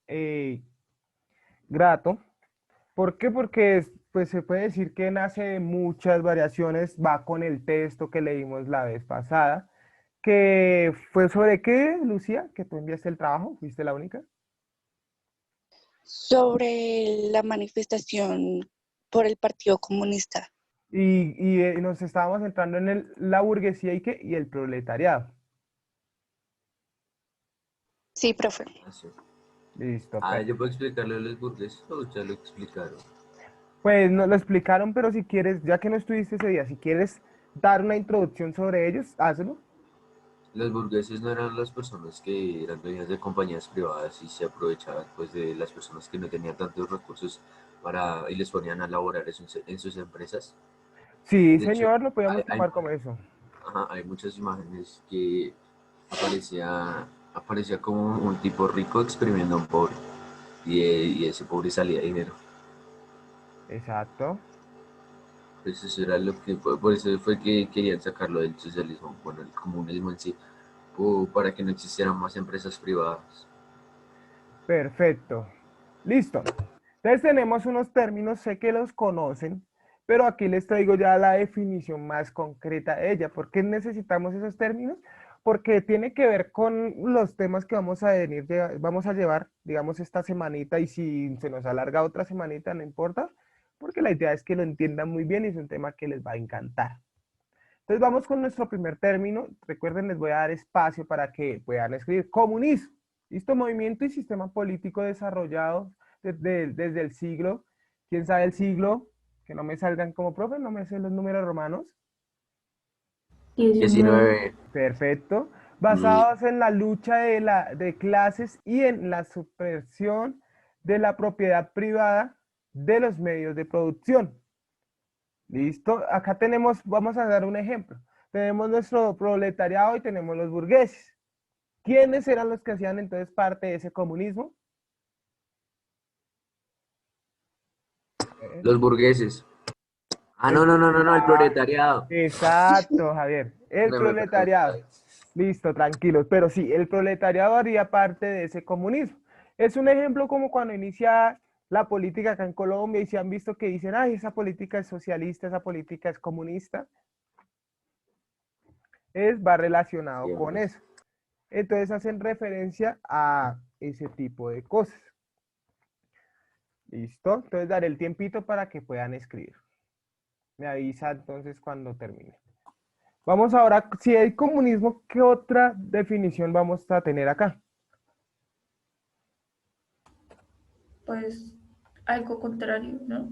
eh, grato. ¿Por qué? Porque pues, se puede decir que nace de muchas variaciones, va con el texto que leímos la vez pasada, que fue sobre qué, Lucía, que tú enviaste el trabajo, fuiste la única. Sobre la manifestación por el Partido Comunista. Y nos estábamos centrando en la burguesía y el proletariado. Sí, profe. Así. Listo, Yo puedo perfecto. explicarle a los burgueses o ya lo explicaron. Pues nos lo explicaron, pero si quieres, ya que no estuviste ese día, si quieres dar una introducción sobre ellos, hazlo. Los burgueses no eran las personas que eran dueñas de compañías privadas y se aprovechaban pues de las personas que no tenían tantos recursos y les ponían a laborar en sus empresas. Sí, De hecho, señor, lo podemos hay, hay, tomar como eso. hay muchas imágenes que aparecía como un tipo rico exprimiendo a un pobre y ese pobre salía dinero. Exacto. Pues eso era lo que, por eso fue que querían sacarlo del socialismo, bueno, el comunismo en sí, para que no existieran más empresas privadas. Perfecto. Listo. Entonces tenemos unos términos, sé que los conocen, pero aquí les traigo ya la definición más concreta de ella. ¿Por qué necesitamos esos términos? Porque tiene que ver con los temas que vamos a llevar, digamos, esta semanita y si se nos alarga otra semanita, no importa, porque la idea es que lo entiendan muy bien y es un tema que les va a encantar. Entonces vamos con nuestro primer término. Recuerden, les voy a dar espacio para que puedan escribir comunismo. ¿Listo? Movimiento y sistema político desarrollado desde el siglo. ¿Quién sabe el siglo? Que no me salgan como profe, no me sé los números romanos. 19. 19. Perfecto. mm, Basados en la lucha de clases y en la supresión de la propiedad privada de los medios de producción. ¿Listo? Acá tenemos, vamos a dar un ejemplo. Tenemos nuestro proletariado y tenemos los burgueses. ¿Quiénes eran los que hacían entonces parte de ese comunismo? Eh, Los burgueses. El No, el proletariado. proletariado. Exacto, Javier. El Me perdí. proletariado. Listo, tranquilos. Pero sí, el proletariado haría parte de ese comunismo. Es un ejemplo como cuando inicia la política acá en Colombia y se han visto que dicen, ay, esa política es socialista, esa política es comunista. Va relacionado con Siempre. eso. Entonces hacen referencia a ese tipo de cosas. ¿Listo? Entonces daré el tiempito para que puedan escribir. Me avisa entonces cuando termine. Vamos ahora, si hay comunismo, ¿qué otra definición vamos a tener acá? Pues algo contrario, ¿no?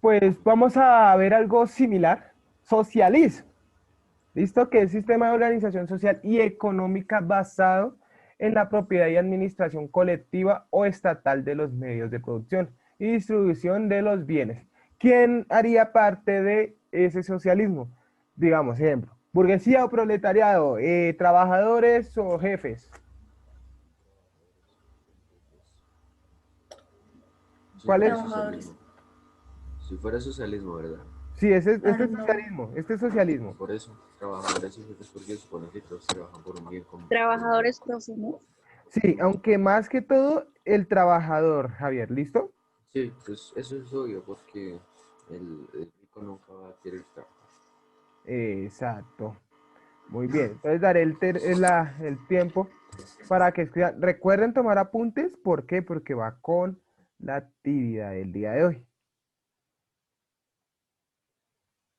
Pues vamos a ver algo similar. Socialismo. ¿Listo? Que es sistema de organización social y económica basado en la propiedad y administración colectiva o estatal de los medios de producción y distribución de los bienes. ¿Quién haría parte de ese socialismo? Digamos, ejemplo, burguesía o proletariado, trabajadores o jefes. Si ¿Cuál fuera es? Trabajadores. socialismo. Si fuera socialismo, ¿verdad? Sí, este Ah, es no. socialismo, este es socialismo. Por eso, trabajadores y jefes, porque supone que todos trabajan por un bien común. Trabajadores, profe, ¿no? Sí, aunque más que todo el trabajador, Javier, ¿listo? Sí, pues eso es obvio, porque el rico nunca va a querer trabajar. Exacto. Muy bien. Entonces daré el tiempo para que escriban. Recuerden tomar apuntes. ¿Por qué? Porque va con la actividad del día de hoy.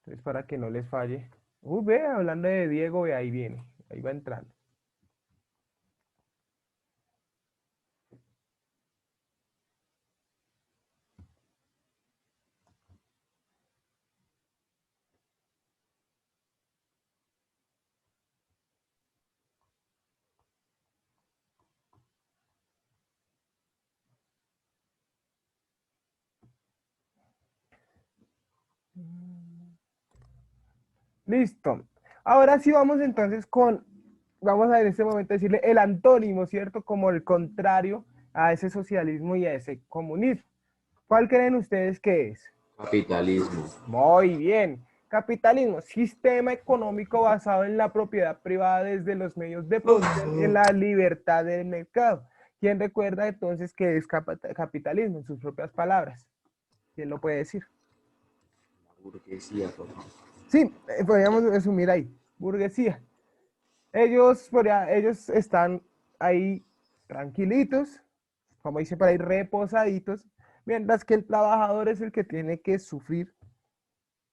Entonces para que no les falle. Ve, hablando de Diego, ve, ahí viene. Ahí va entrando. Listo. Ahora sí vamos entonces vamos a en este momento decirle el antónimo, ¿cierto? Como el contrario a ese socialismo y a ese comunismo. ¿Cuál creen ustedes que es? Capitalismo. Muy bien. Capitalismo, sistema económico basado en la propiedad privada desde los medios de producción y en la libertad del mercado. ¿Quién recuerda entonces qué es capitalismo en sus propias palabras? ¿Quién lo puede decir? Burguesía, papá. Sí, podríamos resumir ahí, burguesía. Ellos están ahí tranquilitos, como dice por ahí, reposaditos, mientras que el trabajador es el que tiene que sufrir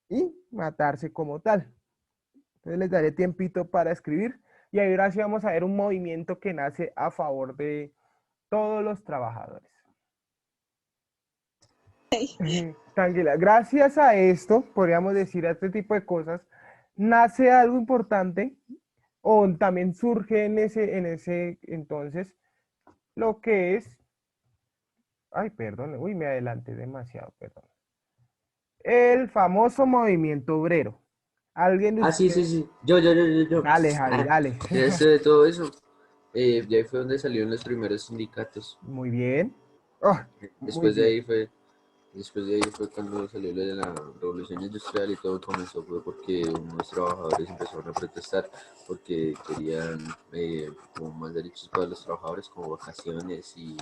y matarse como tal. Entonces les daré tiempito para escribir y ahora sí vamos a ver un movimiento que nace a favor de todos los trabajadores. Tranquila, gracias a esto, podríamos decir a este tipo de cosas, nace algo importante o también surge en ese entonces lo que es, ay, perdón, uy, me adelanté demasiado, perdón. El famoso movimiento obrero. ¿Alguien de Ah, sí, sí, ustedes? sí. Yo. Dale, Javi, Ah, dale. ya sé de todo eso. De ahí fue donde salieron los primeros sindicatos. Muy bien. Oh, muy Después de bien. ahí fue, después de ahí fue cuando salió lo de la revolución industrial y todo comenzó fue porque unos trabajadores empezaron a protestar porque querían como más derechos para los trabajadores como vacaciones y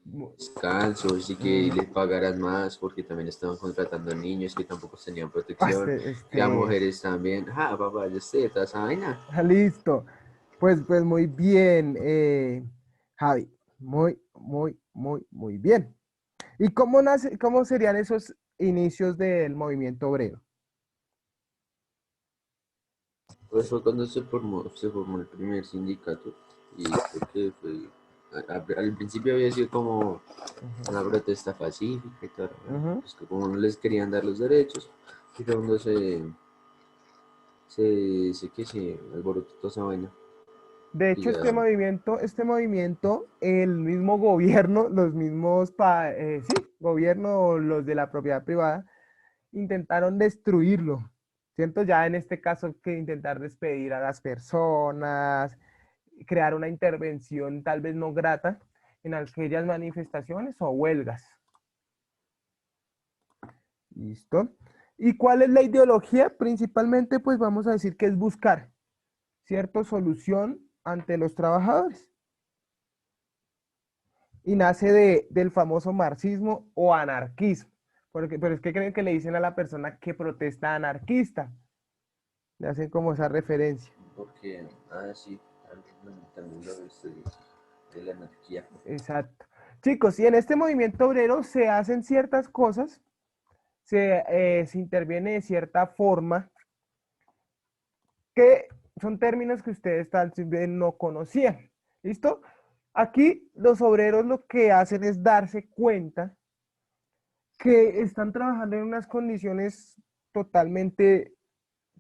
Mu- descansos y que Ujú. les pagaran más porque también estaban contratando niños que tampoco tenían Ah, protección y a mujeres también. Ah, papá, yo sé toda esa vaina. listo. Pues muy bien, Javi. Muy bien. ¿Y cómo nace, cómo serían esos inicios del movimiento obrero? Pues fue cuando se formó el primer sindicato y creo que fue, al principio había sido como Ujú, una protesta pacífica y todo, ¿no? ujú. Pues que como no les querían dar los derechos y fue cuando se alborotó toda esa vaina De y hecho, ya, el mismo gobierno, los mismos, sí, gobierno, los de la propiedad privada, intentaron destruirlo, ¿cierto? Ya en este caso que intentar despedir a las personas, crear una intervención tal vez no grata en aquellas manifestaciones o huelgas. ¿Listo? ¿Y cuál es la ideología? Principalmente, pues vamos a decir que es buscar, ¿cierto? Solución ante los trabajadores. Y nace del famoso marxismo o anarquismo. Pero es que creen que le dicen a la persona que protesta anarquista. Le hacen como esa referencia. porque, sí, también lo estoy de la anarquía. Exacto. Chicos, y en este movimiento obrero se hacen ciertas cosas, se interviene de cierta forma, que son términos que ustedes tal vez no conocían. ¿Listo? Aquí los obreros lo que hacen es darse cuenta que están trabajando en unas condiciones totalmente,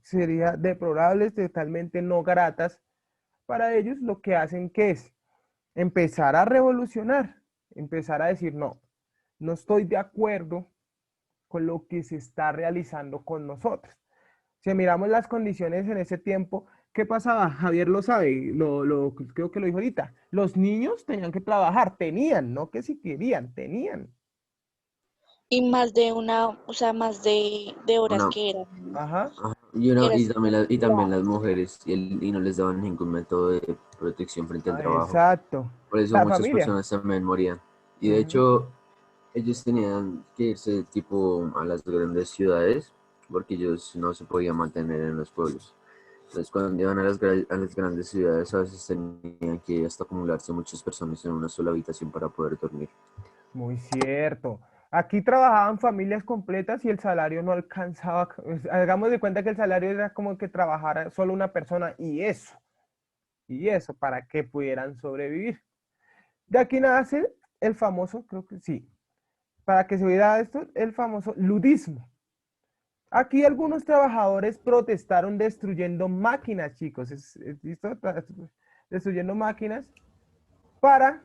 sería deplorables, totalmente no gratas para ellos, lo que hacen que es empezar a revolucionar, empezar a decir, no, no estoy de acuerdo con lo que se está realizando con nosotros. Si miramos las condiciones en ese tiempo, ¿qué pasaba? Javier lo sabe, creo que lo dijo ahorita. Los niños tenían que trabajar, tenían, no que si querían, tenían. Y más de una, o sea, más de horas Una, que eran, Ajá, ajá, que era y también estipulado. las mujeres y no les daban ningún método de protección frente al trabajo. exacto. Por eso La muchas familia. personas también morían. Y de Ujú. hecho, ellos tenían que irse tipo a las grandes ciudades porque ellos no se podían mantener en los pueblos. Entonces, cuando iban a a las grandes ciudades, a veces tenían que hasta acumularse muchas personas en una sola habitación para poder dormir. Muy cierto. Aquí trabajaban familias completas y el salario no alcanzaba. Hagamos de cuenta que el salario era como que trabajara solo una persona y eso, para que pudieran sobrevivir. De aquí nace el famoso, creo que sí, para que se oiga esto, el famoso ludismo. Aquí algunos trabajadores protestaron destruyendo máquinas, chicos, ¿listo? Destruyendo máquinas para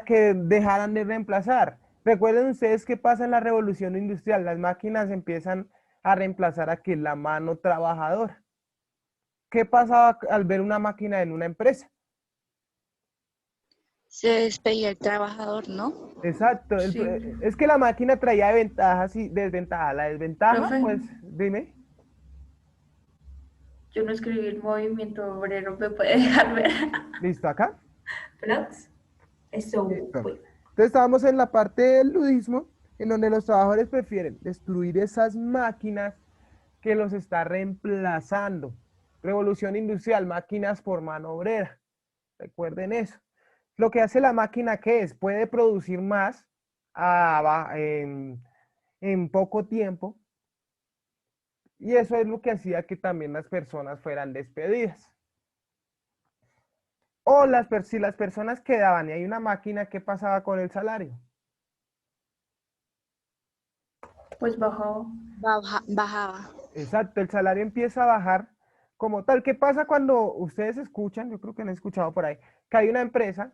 que dejaran de reemplazar. Recuerden ustedes qué pasa en la revolución industrial. Las máquinas empiezan a reemplazar aquí la mano trabajadora. ¿Qué pasaba al ver una máquina en una empresa? Se despedía el trabajador, ¿no? Exacto. Sí, Es que la máquina traía ventajas y desventajas. La desventaja, profe, pues, dime, yo no escribí el movimiento obrero, me puede dejar ver. listo acá. Flags. Eso, Listo. pues. Entonces estábamos en la parte del ludismo, en donde los trabajadores prefieren destruir esas máquinas que los está reemplazando. Revolución industrial, máquinas por mano obrera. Recuerden eso. Lo que hace la máquina, ¿qué es? Puede producir más en poco tiempo. Y eso es lo que hacía que también las personas fueran despedidas. O si las personas quedaban y hay una máquina, ¿qué pasaba con el salario? Pues bajaba. Bajaba. Exacto, el salario empieza a bajar como tal. ¿Qué pasa cuando ustedes escuchan? Yo creo que han escuchado por ahí, que hay una empresa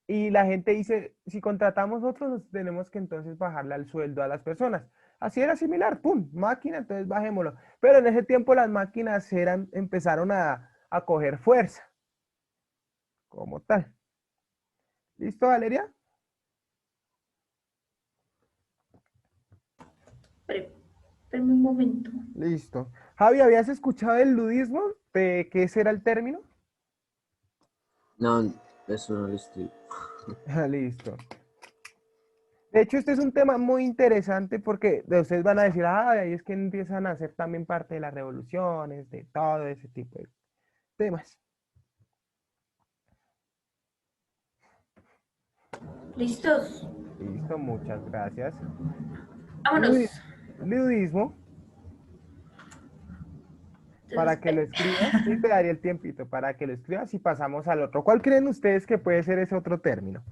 y la gente dice, si contratamos nosotros, tenemos que entonces bajarle al sueldo a las personas. Así era similar, ¡pum! Máquina, entonces bajémoslo. Pero en ese tiempo las máquinas empezaron a coger fuerza, como tal. ¿Listo, Valeria? Espérame un momento. Listo. Javi, ¿habías escuchado el ludismo? ¿De qué ese era el término? No, eso no lo estoy. Listo. De hecho, este es un tema muy interesante porque de ustedes van a decir, ay, ahí es que empiezan a ser también parte de las revoluciones, de todo ese tipo de temas. ¿Listos? Listo, muchas gracias. Ludi- Vámonos. Ludismo, Entonces, para que lo escribas, sí te daría el tiempito para que lo escribas y pasamos al otro. ¿Cuál creen ustedes que puede ser ese otro término?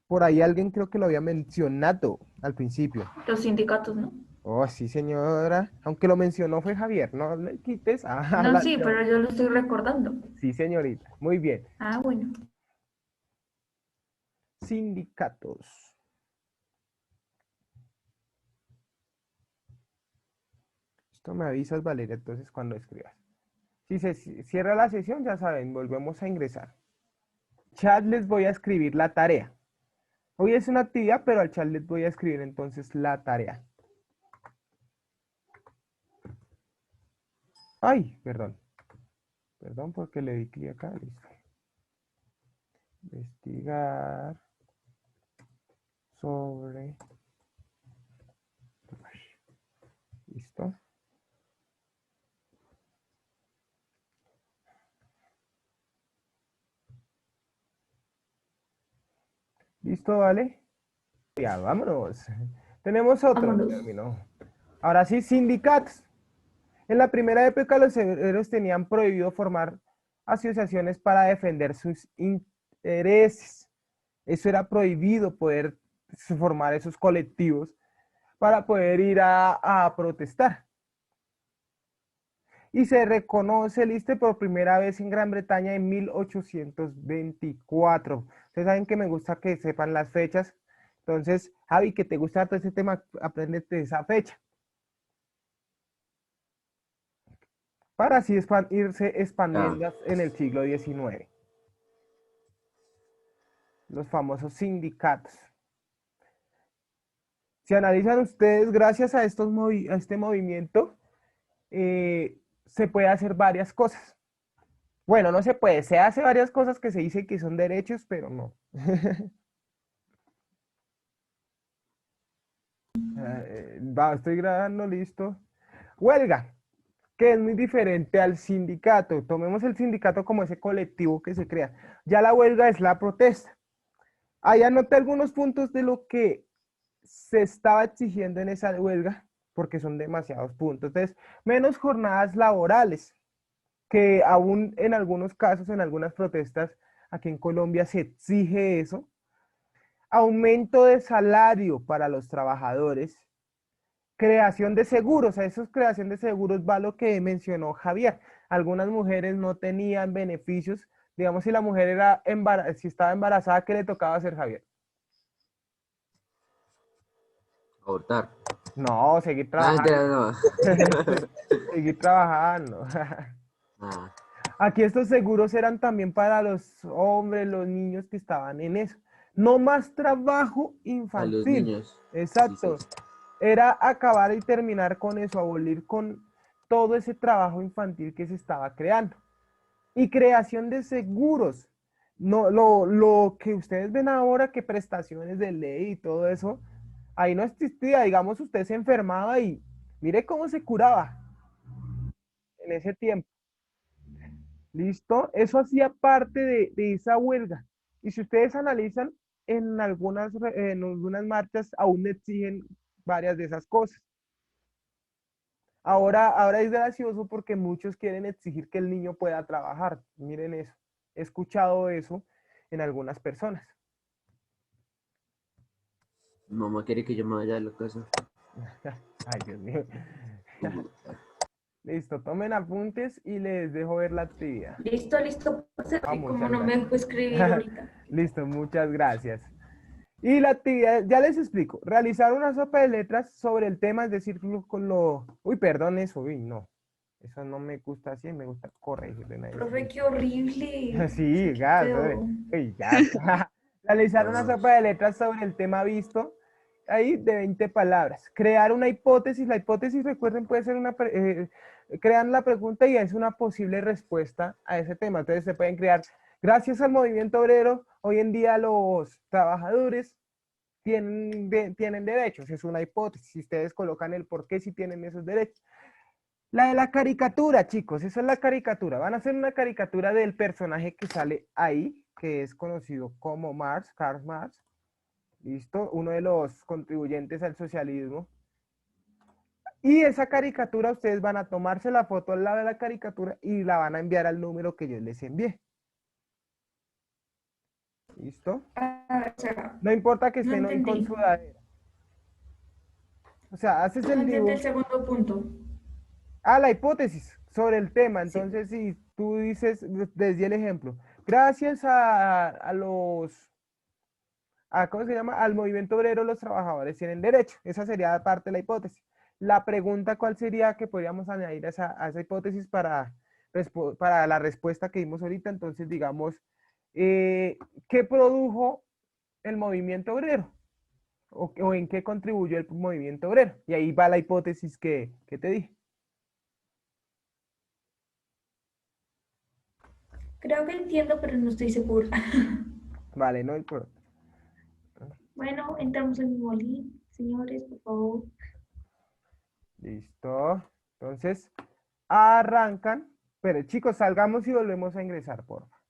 Por ahí alguien creo que lo había mencionado al principio. los sindicatos, ¿no? Oh, sí, señora. Aunque lo mencionó fue Javier, no le quites a No, la sí, pero yo lo estoy recordando. Sí, señorita. Muy bien. Ah, bueno. Sindicatos. Esto me avisas, Valeria, entonces cuando escribas. Si se cierra la sesión, ya saben, volvemos a ingresar. Chat les voy a escribir la tarea. Hoy es una actividad, pero al chat les voy a escribir entonces la tarea. Ay, perdón. Perdón porque le di clic acá. Listo. Investigar sobre... Listo. Listo, vale. Ya, vámonos. Tenemos otro Vámonos. término. Ahora sí, sindicatos. En la primera época los obreros tenían prohibido formar asociaciones para defender sus intereses. Eso era prohibido poder formar esos colectivos para poder ir a protestar. Y se reconoce el ISTE por primera vez en Gran Bretaña en 1824. Ustedes saben que me gusta que sepan las fechas. Entonces, Javi, que te gusta todo este tema, apréndete esa fecha. Para así irse Ah, expandiendo en el siglo XIX. Los famosos sindicatos. Si analizan ustedes, gracias a este movimiento, se puede hacer varias cosas. Bueno, no se puede, se hace varias cosas que se dice que son derechos, pero no. Estoy grabando, listo. Huelga, que es muy diferente al sindicato. Tomemos el sindicato como ese colectivo que se crea. Ya la huelga es la protesta. Ahí anoté algunos puntos de lo que se estaba exigiendo en esa huelga, porque son demasiados puntos. Entonces, menos jornadas laborales, que aún en algunos casos, en algunas protestas, aquí en Colombia se exige eso. Aumento de salario para los trabajadores. Creación de seguros, a esos creación de seguros va lo que mencionó Javier. Algunas mujeres no tenían beneficios. Digamos, si la mujer si estaba embarazada, ¿qué le tocaba hacer, Javier? abortar. No, seguir Ah, trabajando. entera, no. Seguir trabajando. Ah, Aquí estos seguros eran también para los hombres, los niños que estaban en eso. No más trabajo a los infantil. niños. Sí, sí. Exacto. Era acabar y terminar con eso, abolir con todo ese trabajo infantil que se estaba creando. Y creación de seguros. no, lo que ustedes ven ahora, que prestaciones de ley y todo eso, ahí no existía. Digamos, usted se enfermaba y mire cómo se curaba en ese tiempo. ¿Listo? Eso hacía parte de esa huelga. Y si ustedes analizan, en algunas marchas aún exigen varias de esas cosas. Ahora es gracioso porque muchos quieren exigir que el niño pueda trabajar. Miren eso. He escuchado eso en algunas personas. Mi mamá quiere que yo me vaya de la casa. Ay, Dios mío. Uh, Listo, tomen apuntes y les dejo ver la actividad. Listo, listo, Ah, parce, como muchas no me gracias. dejó escribir ahorita. Listo, muchas gracias. Y la actividad, ya les explico. Realizar una sopa de letras sobre el tema, es decir, con lo... Uy, perdón eso, uy, no. Eso no me gusta así, me gusta corregir de una vez. Profe, qué horrible. Sí, Sí, qué gas, feo. uy, gas. Realizar una no, sopa de letras sobre el tema visto, ahí de 20 palabras. Crear una hipótesis. La hipótesis, recuerden, puede ser crean la pregunta y es una posible respuesta a ese tema. Entonces se pueden crear, gracias al movimiento obrero, hoy en día los trabajadores tienen derechos. Es una hipótesis. Si ustedes colocan el por qué si tienen esos derechos. La de la caricatura, chicos, esa es la caricatura. Van a hacer una caricatura del personaje que sale ahí, que es conocido como Marx, Karl Marx. ¿Listo? Uno de los contribuyentes al socialismo. Y esa caricatura ustedes van a tomarse la foto al lado de la caricatura y la van a enviar al número que yo les envié. ¿Listo? Ah, o sea, No importa que no estén hoy con entendí. sudadera. O sea, haces No el entendí el dibujo. segundo punto. Ah, la hipótesis sobre el tema. Sí. Entonces, si tú dices, desde el ejemplo, gracias a ¿cómo se llama? Al movimiento obrero, los trabajadores tienen derecho. Esa sería parte de la hipótesis. La pregunta, ¿cuál sería que podríamos añadir a esa hipótesis para la respuesta que dimos ahorita? Entonces, digamos, ¿qué produjo el movimiento obrero? ¿O en qué contribuyó el movimiento obrero? Y ahí va la hipótesis que te dije. Creo que entiendo, pero no estoy segura. Vale, no importa. Bueno, entramos en mi bolín. Señores, por favor. Listo. Entonces, arrancan. Pero chicos, salgamos y volvemos a ingresar, por favor.